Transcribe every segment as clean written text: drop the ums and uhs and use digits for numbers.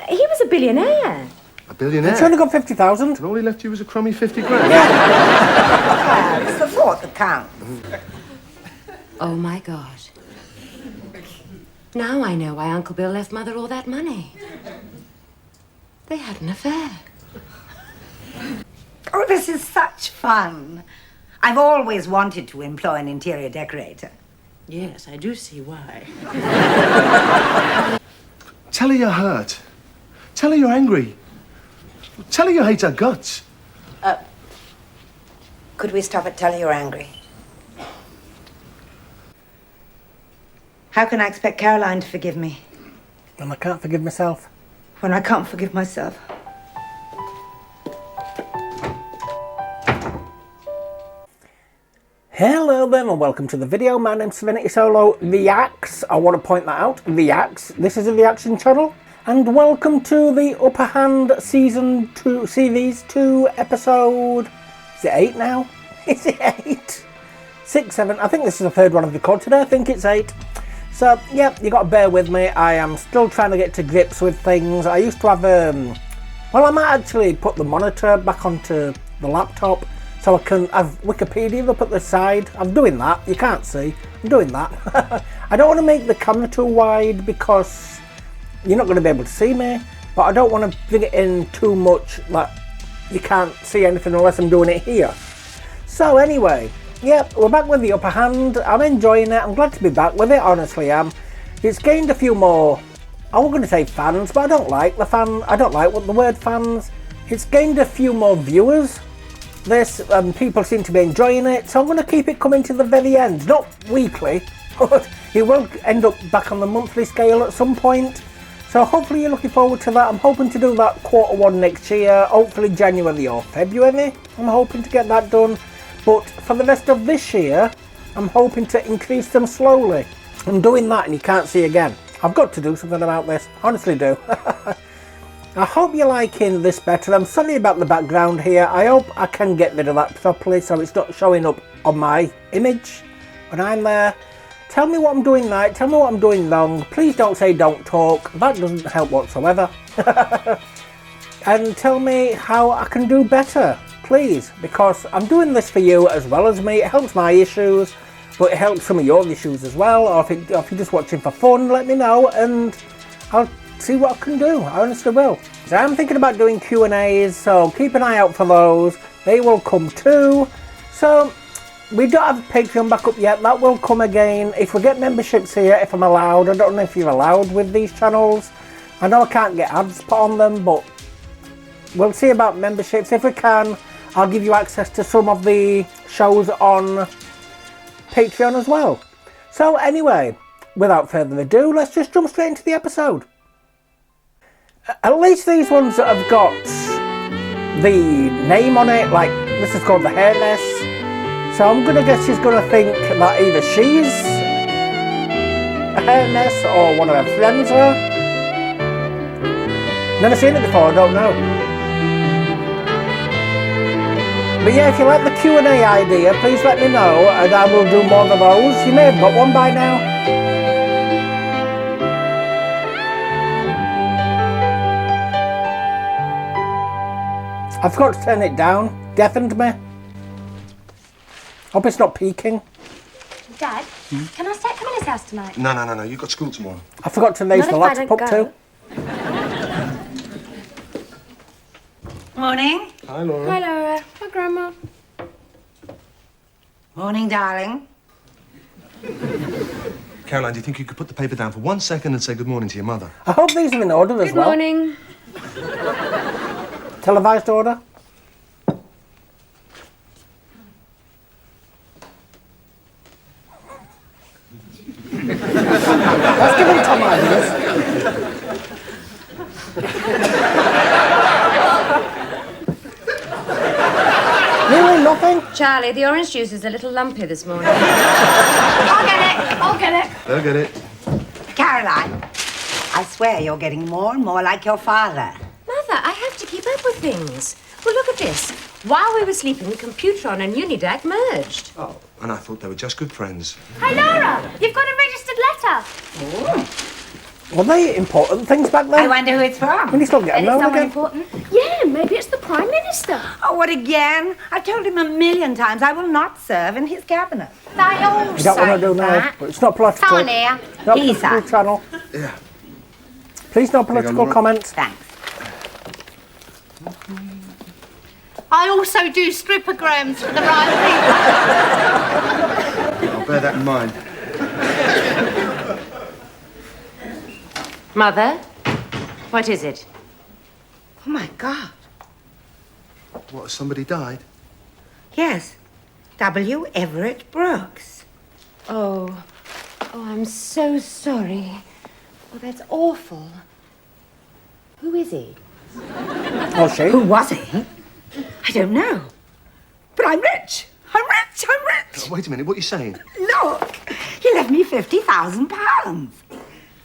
He was a billionaire. A billionaire? He's only got 50,000. And all he left you was a crummy 50 grand. Well, it's the thought that counts. Oh, my God. Now I know why Uncle Bill left Mother all that money. They had an affair. Oh, this is such fun. I've always wanted to employ an interior decorator. Yes, I do see why. Tell her you're hurt. Tell her you're angry. Tell her you hate her guts. Could we stop at tell her you're angry? How can I expect Caroline to forgive me And I can't forgive myself. when I can't forgive myself? Hello then and welcome to the video. My name's SerenitySoloREACTS. I want to point that out. Reacts. This is a reaction channel. And welcome to the Upper Hand Season 2, Series 2 episode... Is it 8 now? Is it 8? 6, 7. I think this is the third one I've recorded today. I think it's 8. So, yeah, you got to bear with me. I am still trying to get to grips with things. I used to have... well, I might actually put the monitor back onto the laptop so I can have Wikipedia up at the side. I'm doing that. You can't see. I'm doing that. I don't want to make the camera too wide because you're not going to be able to see me. But I don't want to bring it in too much that you can't see anything unless I'm doing it here. So anyway, yeah, we're back with the Upper Hand. I'm enjoying it. I'm glad to be back with it, honestly am. It's gained a few more, I was going to say fans, but I don't like the word fans. It's gained a few more viewers. People seem to be enjoying it, so I'm going to keep it coming to the very end. Not weekly, but it will end up back on the monthly scale at some point. So hopefully you're looking forward to that. I'm hoping to do that Q1 next year, hopefully January or February. I'm hoping to get that done. But for the rest of this year, I'm hoping to increase them slowly. I'm doing that and you can't see again. I've got to do something about this, honestly do. I hope you're liking this better. I'm sorry about the background here. I hope I can get rid of that properly so it's not showing up on my image when I'm there. Tell me what I'm doing right, tell me what I'm doing wrong. Please don't say don't talk, that doesn't help whatsoever. And tell me how I can do better, please, because I'm doing this for you as well as me. It helps my issues, but it helps some of your issues as well. Or if you're just watching for fun, let me know and I'll see what I can do. I honestly will. So I'm thinking about doing Q&As, so keep an eye out for those. They will come too. So we don't have Patreon back up yet. That will come again if we get memberships here, if I'm allowed. I don't know if you're allowed with these channels. I know I can't get ads put on them, but we'll see about memberships. If we can, I'll give you access to some of the shows on Patreon as well. So anyway, without further ado, let's just jump straight into the episode. At least these ones that have got the name on it, like this is called the Heiress. So I'm going to guess she's going to think that either she's a Heiress or one of her friends are. Never seen it before, I don't know. But yeah, if you like the Q&A idea, please let me know and I will do more of those. You may have got one by now. I forgot to turn it down. Deafened me. Hope it's not peaking. Dad, can I stay at Camilla's house tonight? No. You've got school tomorrow. I forgot to raise the laptop up too. Morning. Hi, Laura. Hi, Laura. Hi, Grandma. Morning, darling. Caroline, do you think you could put the paper down for 1 second and say good morning to your mother? I hope these are in order as well. Good morning. Televised order. Let's give him Tom ideas. Really nothing? Charlie, the orange juice is a little lumpy this morning. I'll get it. They'll get it. Caroline, I swear you're getting more and more like your father. Mother, I have to keep up with things. Well, look at this. While we were sleeping, Computron and Unedited merged. Oh, and I thought they were just good friends. Hey, Laura, you've got a registered letter. Oh. Were they important things back then? I wonder who it's from. We need to look at And them it's now someone again. important. Yeah, maybe it's the Prime Minister. Oh, what again? I've told him 1,000,000 times I will not serve in his cabinet. They all You don't want to do now. But it's not political. Come on here. Not He's political up. channel. Yeah. Please, no political Laura. comments. Thanks. I also do stripograms for the right I'll bear that in mind. Mother, what is it? Oh, my God. What, somebody died? Yes. W. Everett Brooks. Oh, I'm so sorry. Oh, that's awful. Who is he? Oh, she? Who was he? I don't know. But I'm rich. I'm rich. I'm rich. Oh, wait a minute, what are you saying? Look, he left me £50,000.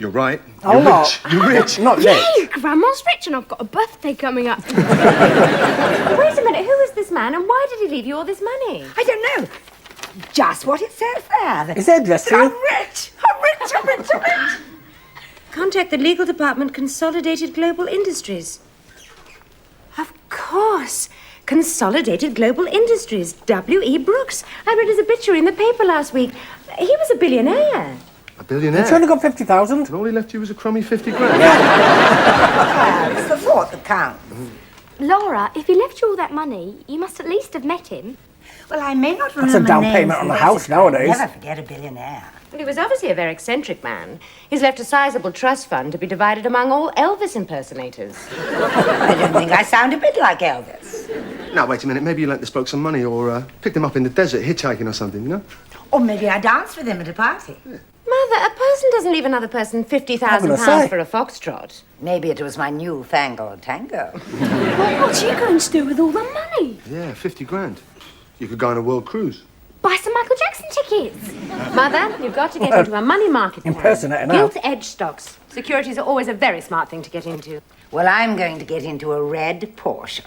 You're right. Oh, You're no. rich. You're rich. Not rich. Yay, Grandma's rich and I've got a birthday coming up. Wait a minute, who is this man and why did he leave you all this money? I don't know. Just what it says there. Is that addressed to I'm you? rich. I'm rich. I'm rich. I'm rich. Contact the legal department, Consolidated Global Industries. Of course. Consolidated Global Industries, W.E. Brooks. I read his obituary in the paper last week. He was a billionaire. A billionaire. It's only got 50,000. And all he left you was a crummy 50 grand. Well, it's the thought that counts. Laura, if he left you all that money, you must at least have met him. Well, I may not a remember down names payment on and a house faces, but I'll nowadays. Never forget a billionaire. Well, he was obviously a very eccentric man. He's left a sizable trust fund to be divided among all Elvis impersonators. I don't think I sound a bit like Elvis. Now, wait a minute, maybe you lent this bloke some money or picked him up in the desert hitchhiking or something, you know? Or maybe I danced with him at a party. Mother, a person doesn't leave another person £50,000 say. for a foxtrot. Maybe it was my newfangled tango. Well, what are you going to do with all the money? Yeah, 50 grand. You could go on a world cruise. Buy some Michael Jackson tickets. Mother, you've got to get into a money market plan. Impersonator now. Gilt-edged stocks. Securities are always a very smart thing to get into. Well, I'm going to get into a red Porsche.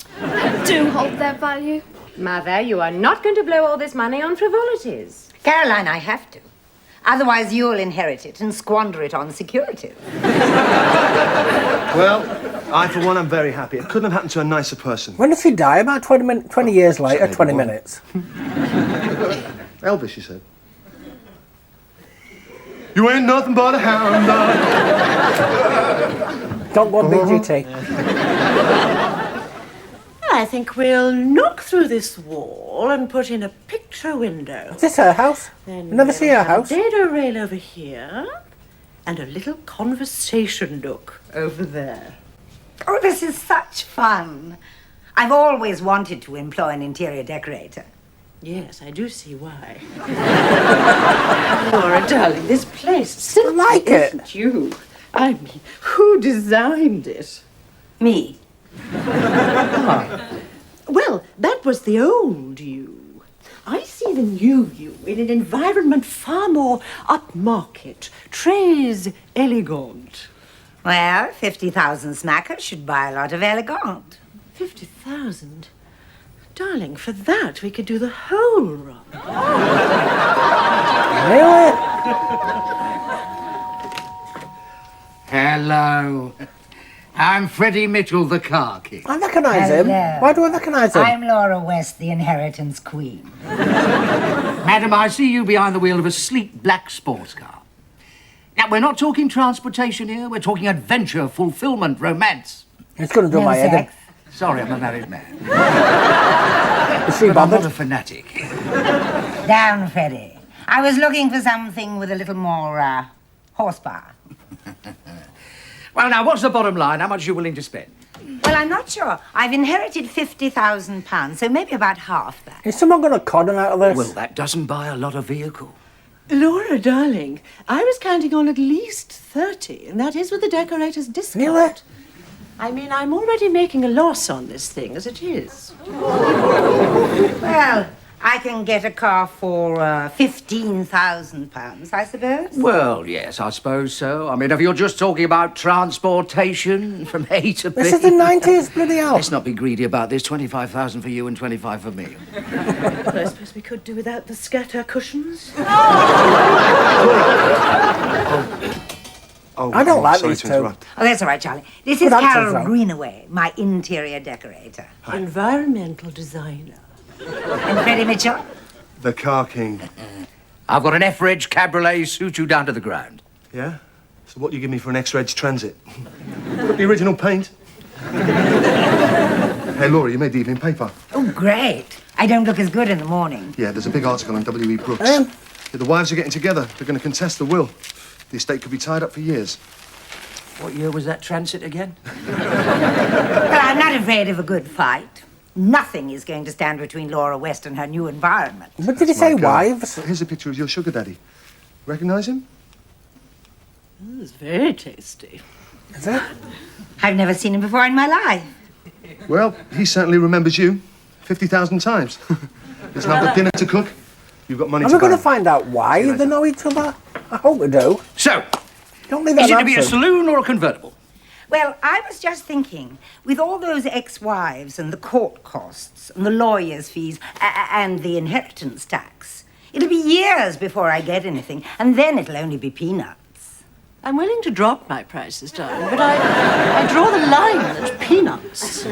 Do hold their value. Mother, you are not going to blow all this money on frivolities. Caroline, I have to. Otherwise, you'll inherit it and squander it on securities. Well, I, for one, am very happy. It couldn't have happened to a nicer person. When did she die? About 20 years later, 20 boy. minutes. Elvis, you said. You ain't nothing but a hound dog. Don't go on BGT. I think we'll knock through this wall and put in a picture window. Is this her house? Then You never see we'll her have house. a dado rail over here and a little conversation nook over there. Oh, this is such fun. I've always wanted to employ an interior decorator. Yes, I do see why. Laura, darling, this place simply like it. isn't you. I mean, who designed it? Me. Well, that was the old you. I see the new you in an environment far more upmarket, très élégante. Well, 50,000 smackers should buy a lot of elegant. 50,000? Darling, for that we could do the whole run. Really? Hello. I'm Freddie Mitchell, the car king. I recognise him. Hello. Why do I recognise him? I'm Laura West, the inheritance queen. Madam, I see you behind the wheel of a sleek black sports car. Now, we're not talking transportation here. We're talking adventure, fulfillment, romance. It's going to do No my head in. sex. Sorry, I'm a married man. Is she But I'm not a bothered? fanatic. Down, Freddie. I was looking for something with a little more, horsepower. Well, now, what's the bottom line? How much are you willing to spend? Well, I'm not sure. I've inherited £50,000, so maybe about half that. Is someone going to con him out of this? Well, that doesn't buy a lot of vehicle. Laura, darling, I was counting on at least 30, and that is with the decorator's discount. Really? I mean, I'm already making a loss on this thing as it is. Well, I can get a car for £15,000, I suppose. Well, yes, I suppose so. I mean, if you're just talking about transportation from A to B... This is the 90s, bloody hell. Let's not be greedy about this. 25,000 for you and 25 for me. Well, I suppose we could do without the scatter cushions. Oh, Oh, I don't like sorry these to two. interrupt. Oh, that's all right, Charlie. This is Good answers, Carol though. Greenaway, my interior decorator. Environmental designer. And Freddie Mitchell? The Car King. I've got an F-Reg cabriolet suit you down to the ground. Yeah? So what do you give me for an X-Reg Transit? Got the original paint. Hey, Laura, you made the evening paper. Oh, great. I don't look as good in the morning. Yeah, there's a big article on W.E. Brooks. Um. Yeah, the wives are getting together. They're going to contest the will. The estate could be tied up for years. What year was that transit again? Well, I'm not afraid of a good fight. Nothing is going to stand between Laura West and her new environment. But did he That's my say girl. wives? Here's a picture of your sugar daddy. Recognise him? It's very tasty. Is it? I've never seen him before in my life. Well, he certainly remembers you 50,000 times. There's another dinner to cook. You've got money Are to we going to burn. find out why See you they later. know each other? I hope we do. So, Don't leave that is it to be a unanswered. saloon or a convertible? Well, I was just thinking, with all those ex-wives and the court costs and the lawyer's fees and the inheritance tax, it'll be years before I get anything, and then it'll only be peanuts. I'm willing to drop my prices down, but I draw the line at peanuts.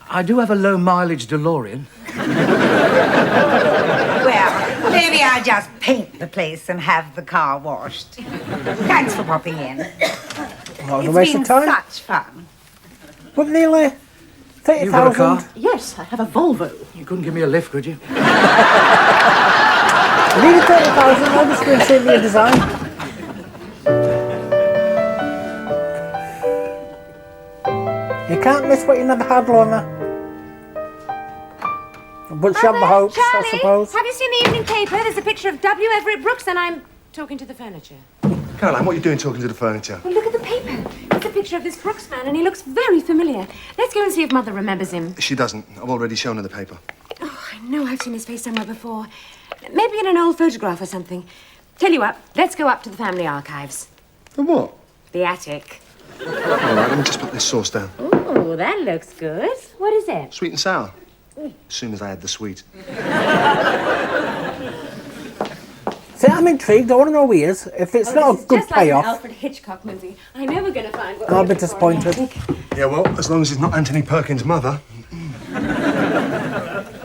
I do have a low-mileage DeLorean. Well, maybe I'll just paint the place and have the car washed. Thanks for popping in. What a It's waste been of time. such fun. But nearly You got a 30,000. car? Yes, I have a Volvo. You couldn't give me a lift, could you? Nearly 30,000. I'll just go and see the design. You can't miss what you never had, Lorna. But she had the hopes, Charlie, I suppose. have you seen the evening paper? There's a picture of W. Everett Brooks, and I'm talking to the furniture. Caroline, what are you doing talking to the furniture? Well, look at the paper. It's a picture of this Brooks man, and he looks very familiar. Let's go and see if Mother remembers him. She doesn't. I've already shown her the paper. Oh, I know I've seen his face somewhere before. Maybe in an old photograph or something. Tell you what, let's go up to the family archives. The what? The attic. All right, let me just put this sauce down. Oh, that looks good. What is it? Sweet and sour. As soon as I had the sweet. See, I'm intrigued. I want to know who he is. If it's not a good just like an payoff, Alfred Hitchcock movie. I know we're going to find what I'll we're be looking for in the disappointed. attic. Yeah, well, as long as it's not Anthony Perkins' mother.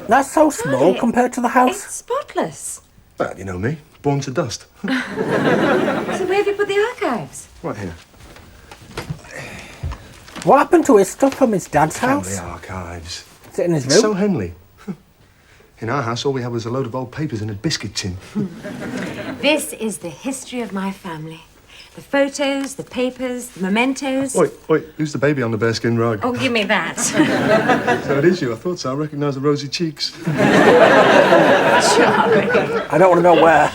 that's so small Right. compared to the It's house. spotless. Well, you know me. Born to dust. So where have you put the archives? Right here. What happened to his stuff from his dad's Family house? archives. Is it in his It's room? so Henley. In our house, all we had was a load of old papers and a biscuit tin. This is the history of my family. The photos, the papers, the mementos. Oi, who's the baby on the bearskin rug? Oh, give me that. So it is you. I thought so. I recognise the rosy cheeks. I don't want to know where.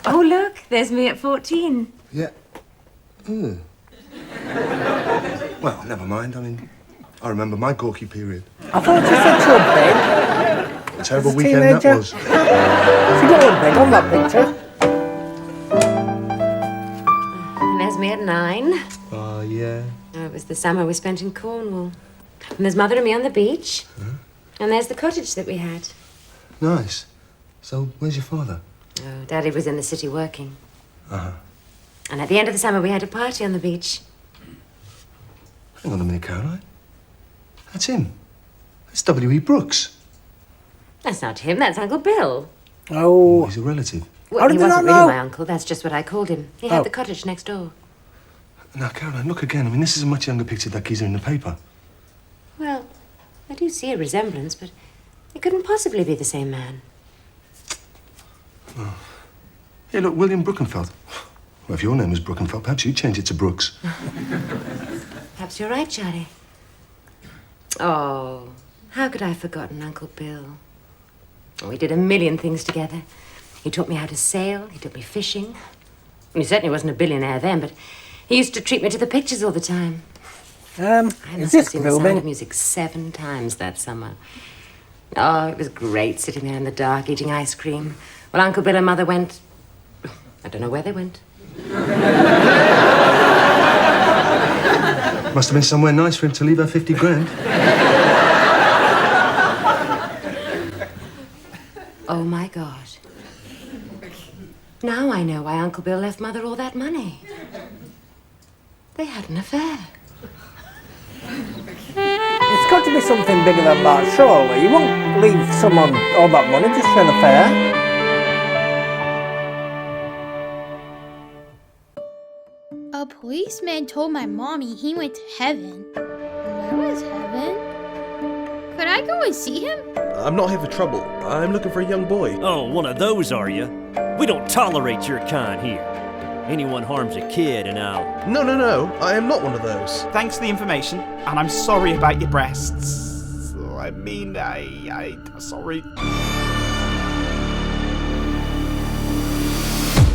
Oh, look, there's me at 14. Yeah. Ugh. Well, never mind. I mean, I remember my gawky period. I thought you said you were big. A terrible As a weekend teenager? that was. She don't look big on that picture. And there's me at 9. Oh, yeah. Oh, it was the summer we spent in Cornwall. And there's Mother and me on the beach. And there's the cottage that we had. Nice. So, where's your father? Oh, Daddy was in the city working. Uh-huh. And at the end of the summer, we had a party on the beach. Hang on a minute, Caroline. That's him. That's W.E. Brooks. That's not him, that's Uncle Bill. Oh, He's a relative. Well, How he did you wasn't not really know? my uncle, that's just what I called him. He had Oh. the cottage next door. Now, Caroline, look again. I mean, this is a much younger picture of that geezer in the paper. Well, I do see a resemblance, but it couldn't possibly be the same man. Hey, look, William Brookenfeld. Well, if your name was Brookenfeld, perhaps you'd change it to Brooks. Perhaps you're right, Charlie. Oh, how could I have forgotten Uncle Bill? Oh, we did a million things together. He taught me how to sail, he took me fishing. He certainly wasn't a billionaire then, but he used to treat me to the pictures all the time. I is must have this seen the Sound of grooming? Music 7 times that summer. Oh, it was great sitting there in the dark eating ice cream. Well, Uncle Bill and Mother went... I don't know where they went. Must have been somewhere nice for him to leave her 50 grand. Oh, my God. Now I know why Uncle Bill left Mother all that money. They had an affair. It's got to be something bigger than that, surely. You won't leave someone all that money just for an affair. A policeman told my mommy he went to heaven. Where was heaven? Could I go and see him? I'm not here for trouble. I'm looking for a young boy. Oh, one of those, are you? We don't tolerate your kind here. Anyone harms a kid and I'll... No. I am not one of those. Thanks for the information, and I'm sorry about your breasts. I mean, sorry.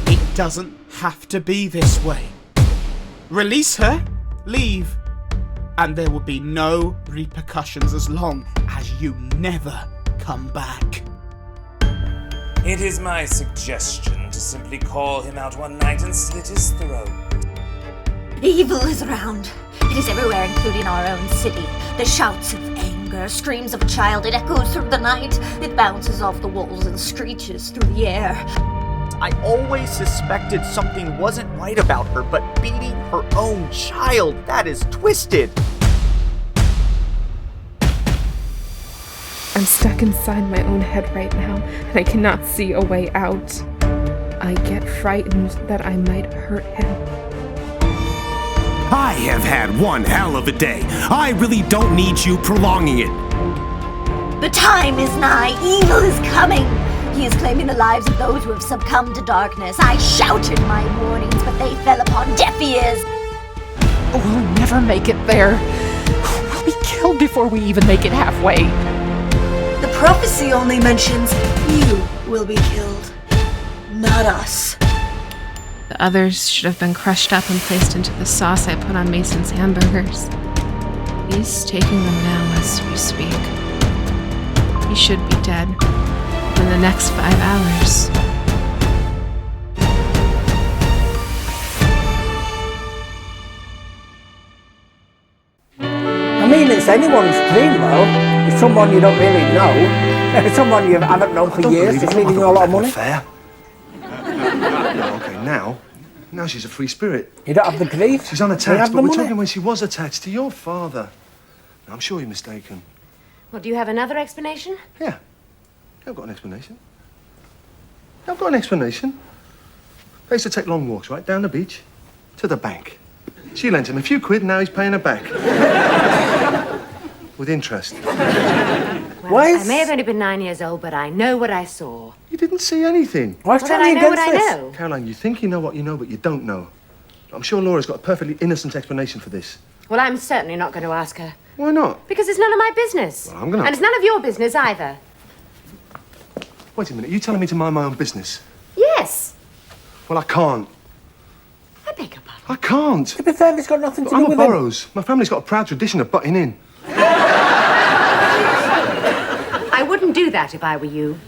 It doesn't have to be this way. Release her, leave, and there will be no repercussions as long as you never come back. It is my suggestion to simply call him out one night and slit his throat. Evil is around. It is everywhere, including our own city. The shouts of anger, screams of a child, it echoes through the night. It bounces off the walls and screeches through the air. I always suspected something wasn't right about her, but beating her own child, that is twisted. I'm stuck inside my own head right now, and I cannot see a way out. I get frightened that I might hurt him. I have had one hell of a day. I really don't need you prolonging it. The time is nigh. Evil is coming. He is claiming the lives of those who have succumbed to darkness. I shouted my warnings, but they fell upon deaf ears. We'll never make it there. We'll be killed before we even make it halfway. The prophecy only mentions you will be killed, not us. The others should have been crushed up and placed into the sauce I put on Mason's hamburgers. He's taking them now as we speak. He should be dead in the next 5 hours. I mean, it's anyone's dream, though. It's someone you don't really know. Someone you haven't known for years, just leaving you a lot of money. Fair. Okay, now she's a free spirit. You don't have the grief. She's unattached, but we're talking when she was attached to your father. I'm sure you're mistaken. Well, do you have another explanation? Yeah. I've got an explanation. They used to take long walks right down the beach to the bank. She lent him a few quid, now he's paying her back. With interest. Well, I may have only been 9 years old, but I know what I saw. You didn't see anything. Why Well, then I know what I know. Caroline, you think you know what you know, but you don't know. I'm sure Laura's got a perfectly innocent explanation for this. Well, I'm certainly not going to ask her. Why not? Because it's none of my business. Well, I'm gonna... And it's none of your business either. Wait a minute, you telling me to mind my own business? Yes. Well, I can't. I beg your pardon. I can't. To be fair, it's got nothing to do I'm with a Burrows. My family's got a proud tradition of butting in. I wouldn't do that if I were you.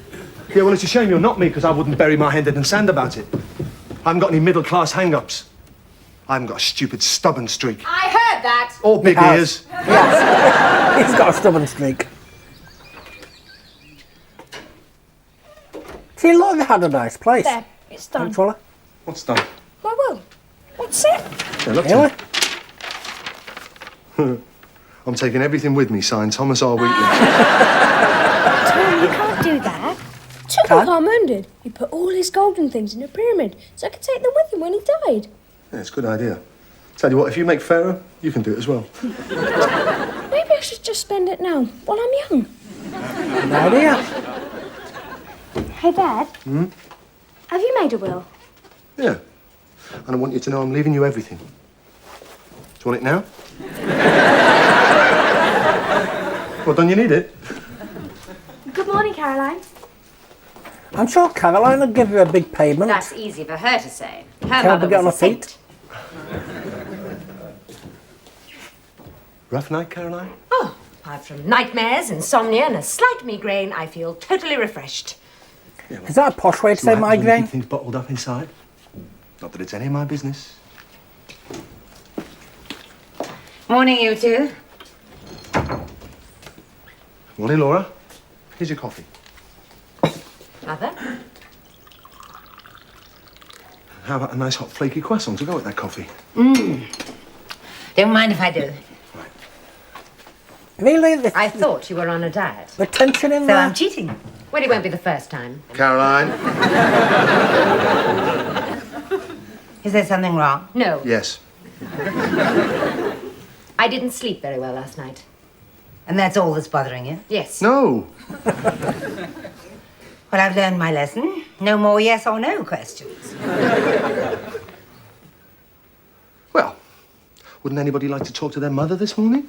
Yeah, well, it's a shame you're not me, because I wouldn't bury my head in sand about it. I haven't got any middle-class hang-ups. I haven't got a stupid stubborn streak. I heard that. Or big ears. Yes. He's got a stubborn streak. See, look, they had a nice place. There, it's done. Thanks, Wally. What's done? My will. What's it? Yeah, look, Really? I'm taking everything with me, signed Thomas R. Wheatley. Tom, you can't do that. Tutankhamun did. He put all his golden things in a pyramid so I could take them with him when he died. Yeah, it's a good idea. Tell you what, if you make Pharaoh, you can do it as well. Maybe I should just spend it now, while I'm young. Good idea. Hey, Dad. Hmm? Have you made a will? Yeah. And I want you to know I'm leaving you everything. Do you want it now? Well, don't you need it? Good morning, Caroline. I'm sure Caroline will give you a big payment. That's easy for her to say. Her Can't mother get on her was a saint. feet. Rough night, Caroline? Oh, apart from nightmares, insomnia, and a slight migraine, I feel totally refreshed. Yeah, well, Is that a posh way to say right, when you migraine? keep things bottled up inside. Not that it's any of my business. Morning, you two. Morning, Laura. Here's your coffee. Mother? How about a nice hot flaky croissant to go with that coffee? Don't mind if I do. Really? I thought you were on a diet. The tension in So there? I'm cheating. Well, it won't be the first time. Caroline? Is there something wrong? No. Yes. I didn't sleep very well last night. And that's all that's bothering you? Yes. No. Well, I've learned my lesson. No more yes or no questions. Well, wouldn't anybody like to talk to their mother this morning?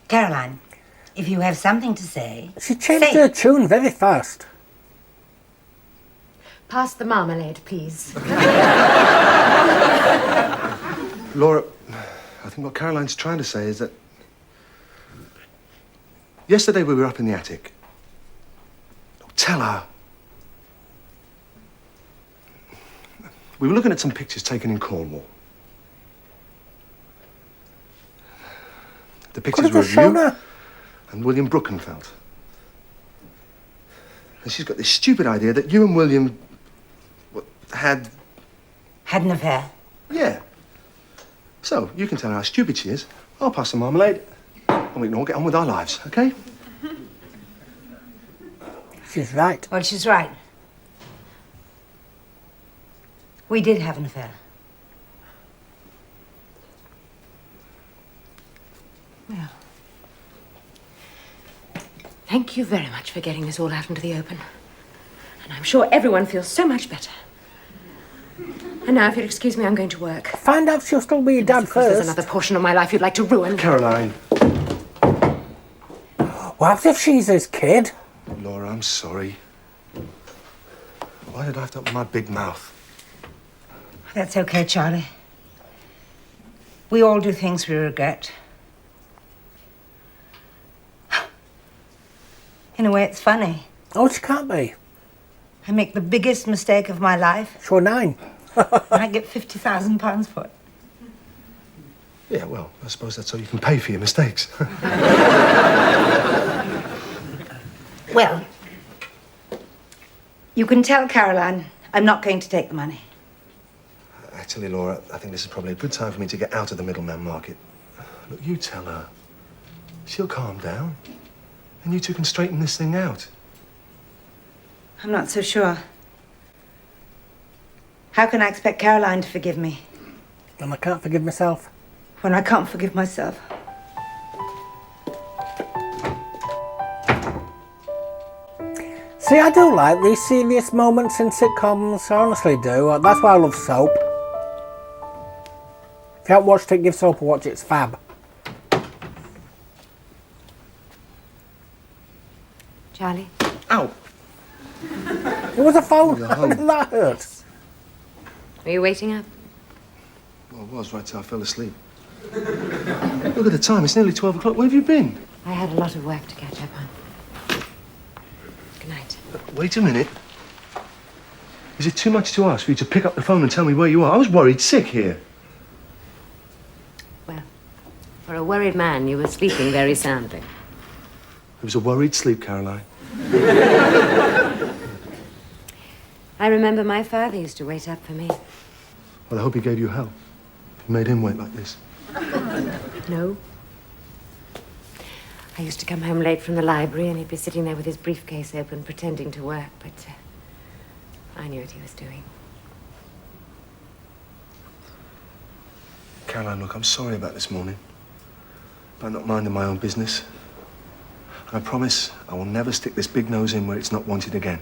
Caroline, if you have something to say... She changed her tune very fast. Pass the marmalade, please. Laura, I think what Caroline's trying to say is that yesterday we were up in the attic. Tell her. We were looking at some pictures taken in Cornwall. The pictures were of you and William Brookenfeld. And she's got this stupid idea that you and William had... Had an affair? Yeah. So, you can tell her how stupid she is. I'll pass the marmalade, and we can all get on with our lives, okay? She's right. Well, she's right. We did have an affair. Well, thank you very much for getting this all out into the open. And I'm sure everyone feels so much better. And now, if you'll excuse me, I'm going to work. Find out she'll still be your dad first. There's another portion of my life you'd like to ruin. Caroline. What if she's his kid? Laura, I'm sorry. Why did I have to open my big mouth? That's okay, Charlie. We all do things we regret. In a way, it's funny. Oh, she can't be. I make the biggest mistake of my life. Sure, 9. And I get £50,000 for it. Yeah, well, I suppose that's how you can pay for your mistakes. Well, you can tell Caroline I'm not going to take the money. Actually, Laura, I think this is probably a good time for me to get out of the middleman market. Look, you tell her. She'll calm down. And you two can straighten this thing out. I'm not so sure. How can I expect Caroline to forgive me? And I can't forgive myself. When I can't forgive myself. See, I do like these serious moments in sitcoms. I honestly do. That's why I love Soap. If you haven't watched it, give Soap a watch. It's fab. Charlie? Ow! It was a phone. How did that hurt? Are you waiting up? Well, I was right till I fell asleep. Look at the time. It's nearly 12 o'clock. Where have you been? I had a lot of work to catch up on. Good night. Wait a minute. Is it too much to ask for you to pick up the phone and tell me where you are? I was worried sick here. Well, for a worried man, you were sleeping very soundly. It was a worried sleep, Caroline. I remember my father used to wait up for me. Well, I hope he gave you hell. He made him wait like this. No. I used to come home late from the library and he'd be sitting there with his briefcase open, pretending to work, but I knew what he was doing. Caroline, look, I'm sorry about this morning. About not minding my own business. And I promise I will never stick this big nose in where it's not wanted again.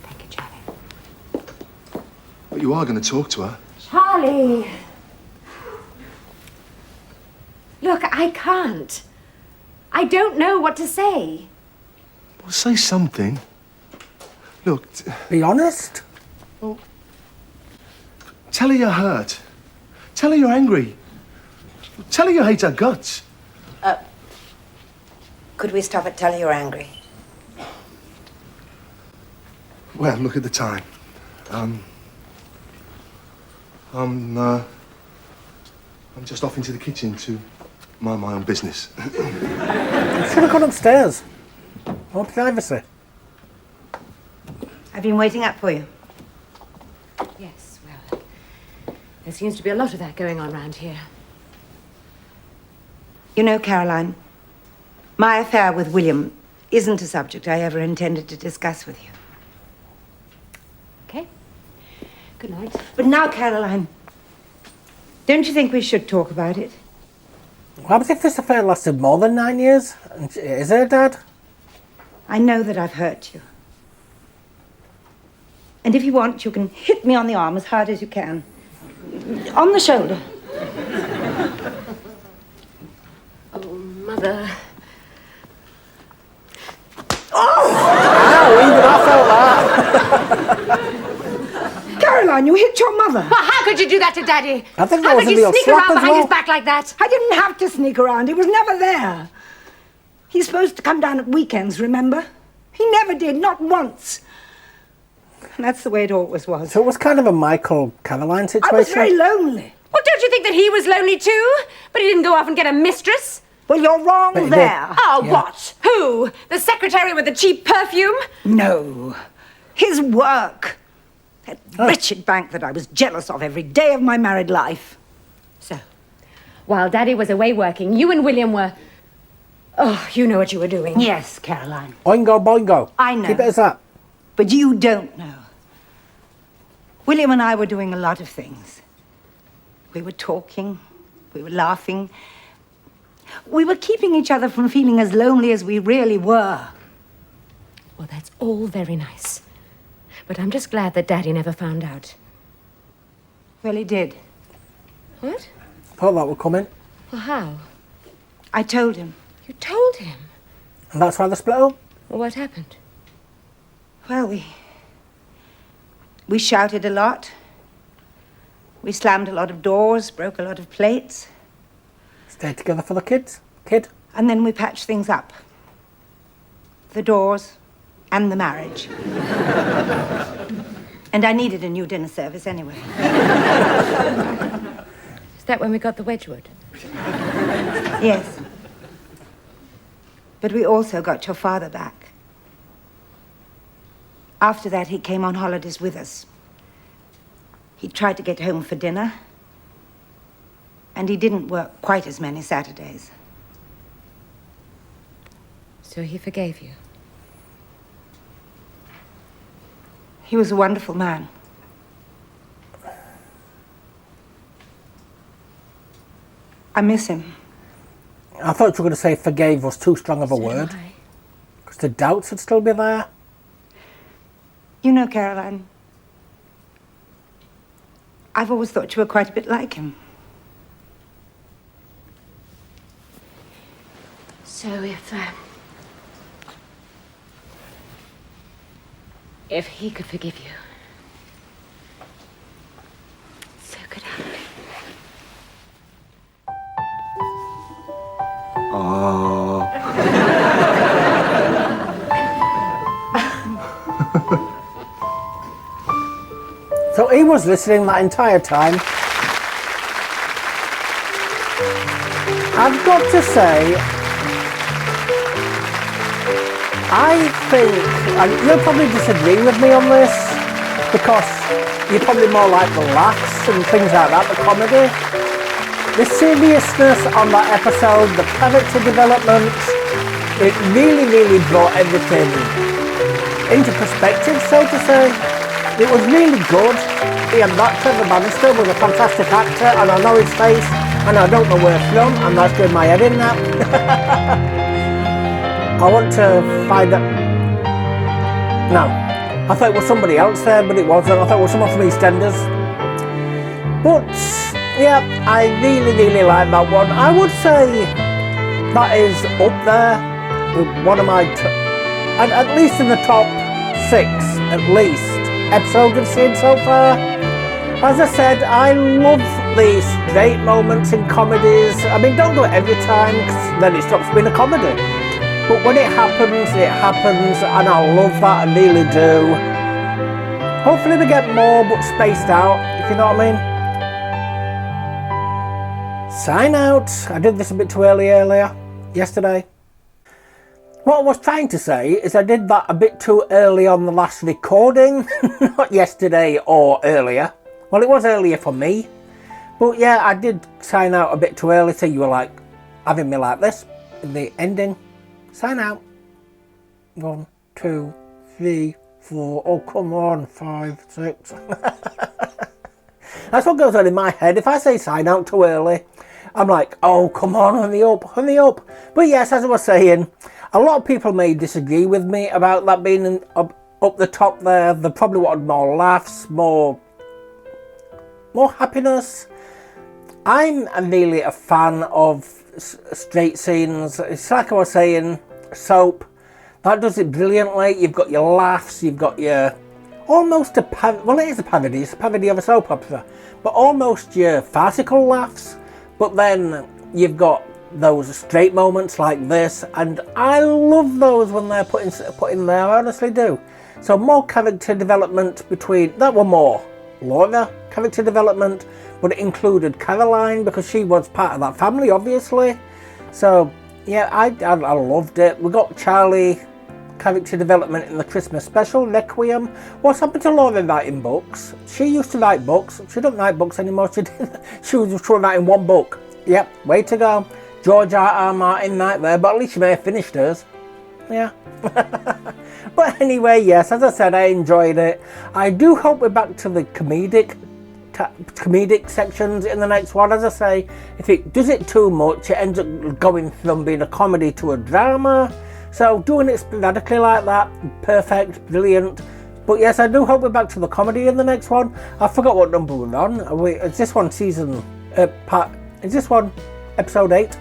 Thank you, Charlie. But you are going to talk to her. Charlie! Look, I can't. I don't know what to say. Well, say something. Look. Be honest. Well, tell her you're hurt. Tell her you're angry. Tell her you hate her guts. Could we stop at tell her you're angry? Well, look at the time. I'm just off into the kitchen to mind my own business. You should have gone upstairs. More privacy. I've been waiting up for you. Yes, well, There seems to be a lot of that going on round here. You know, Caroline, my affair with William isn't a subject I ever intended to discuss with you. Okay. Good night. But now, Caroline, don't you think we should talk about it? What happens if this affair lasted more than 9 years? Is there, Dad? I know that I've hurt you. And if you want, you can hit me on the arm as hard as you can. On the shoulder. Oh, Mother. Oh! Ow, even I felt that. Caroline, you hit your mother. Well, how could you do that to Daddy? I think that how was could a you real sneak slap around as behind well. his back like that? I didn't have to sneak around. He was never there. He's supposed to come down at weekends, remember? He never did, not once. And that's the way it always was. So it was kind of a Michael-Caroline situation? I was very lonely. Well, don't you think that he was lonely too? But he didn't go off and get a mistress. Well, you're wrong But he there. did. Oh, Yeah. what? Who? The secretary with the cheap perfume? No. His work. That wretched bank that I was jealous of every day of my married life. So, while Daddy was away working, you and William were... Oh, you know what you were doing. Yes, Caroline. Oingo boingo. I know. Keep it as that. But you don't know. William and I were doing a lot of things. We were talking. We were laughing. We were keeping each other from feeling as lonely as we really were. Well, that's all very nice. But I'm just glad that Daddy never found out. Well, he did. What? Thought that would come in. Well, how? I told him. You told him? And that's why they split up? Well, what happened? Well, we shouted a lot. We slammed a lot of doors, broke a lot of plates. Stayed together for the kid? And then we patched things up. The doors and the marriage. And I needed a new dinner service anyway. Is that when we got the Wedgwood? Yes. But we also got your father back. After that, he came on holidays with us. He tried to get home for dinner. And he didn't work quite as many Saturdays. So he forgave you? He was a wonderful man. I miss him. I thought you were going to say forgave was too strong of a word. Because the doubts would still be there. You know, Caroline, I've always thought you were quite a bit like him. So if he could forgive you, so could I. Oh. So he was listening that entire time. I've got to say, I think, and you'll probably disagree with me on this, because you're probably more like the laughs and things like that, the comedy. The seriousness on that episode, the character development, it really, really brought everything into perspective, so to say. It was really good. Ian Trevor Bannister was a fantastic actor, and I know his face, and I don't know where from, and that's doing my head in now. I want to find out. No, I thought it was somebody else there, but it wasn't. I thought it was someone from EastEnders. But yeah, I really, really like that one. I would say that is up there with one of my, and at least in the top 6, at least, episodes I've seen so far. As I said, I love the straight moments in comedies. I mean, don't do it every time, because then it stops being a comedy. But when it happens, and I love that, I really do. Hopefully we get more, but spaced out, if you know what I mean. Sign out. I did this a bit too early yesterday. What I was trying to say is I did that a bit too early on the last recording, not yesterday or earlier. Well, it was earlier for me, But yeah, I did sign out a bit too early, so you were like having me like this in the ending. Sign out. 1, 2, 3, 4. Oh, come on. 5, 6. That's what goes on in my head. If I say sign out too early, I'm like, oh, come on, hurry up, hurry up. But yes, as I was saying, a lot of people may disagree with me about that being up the top there. They probably wanted more laughs, more happiness. I'm really a fan of straight scenes. It's like I was saying, soap. That does it brilliantly. You've got your laughs, you've got your almost well, it is a parody. It's a parody of a soap opera, but almost your farcical laughs. But then you've got those straight moments like this, and I love those when they're put in there. I honestly do. So more character development between that were more Laura character development, but it included Caroline because she was part of that family, obviously. So yeah, I loved it. We got Charlie character development in the Christmas special, Requiem. What's happened to Laura writing books? She used to write books. She doesn't write books anymore. She was just writing one book. Yep, way to go. George R.R. Martin right there, but at least she may have finished hers. Yeah. But anyway, yes, as I said, I enjoyed it. I do hope we're back to the comedic sections in the next one. As I say, if it does it too much, it ends up going from being a comedy to a drama. So doing it sporadically like that, perfect, brilliant. But yes, I do hope we're back to the comedy in the next one. I forgot what number we're on. Is this one is this one episode 8?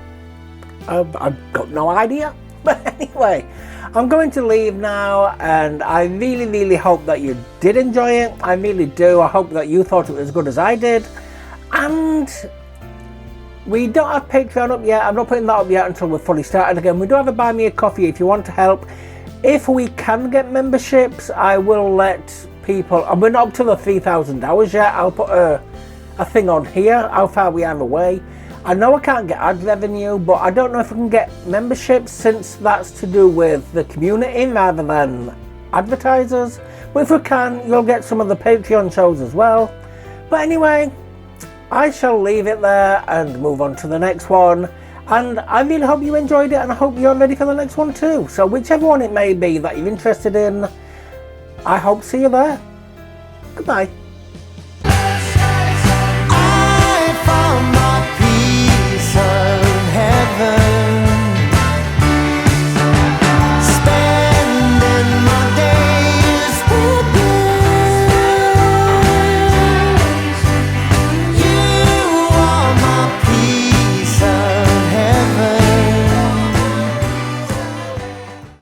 I've got no idea. But anyway, I'm going to leave now, and I really, really hope that you did enjoy it. I really do. I hope that you thought it was as good as I did. And we don't have Patreon up yet. I'm not putting that up yet until we're fully started again. We do have a Buy Me a Coffee if you want to help. If we can get memberships, I will let people, and we're not up to the 3,000 hours yet. I'll put a thing on here, how far we are away. I know I can't get ad revenue, but I don't know if I can get memberships since that's to do with the community rather than advertisers. But if we can, you'll get some of the Patreon shows as well. But anyway, I shall leave it there and move on to the next one. And I really hope you enjoyed it, and I hope you're ready for the next one too. So whichever one it may be that you're interested in, I hope to see you there. Goodbye.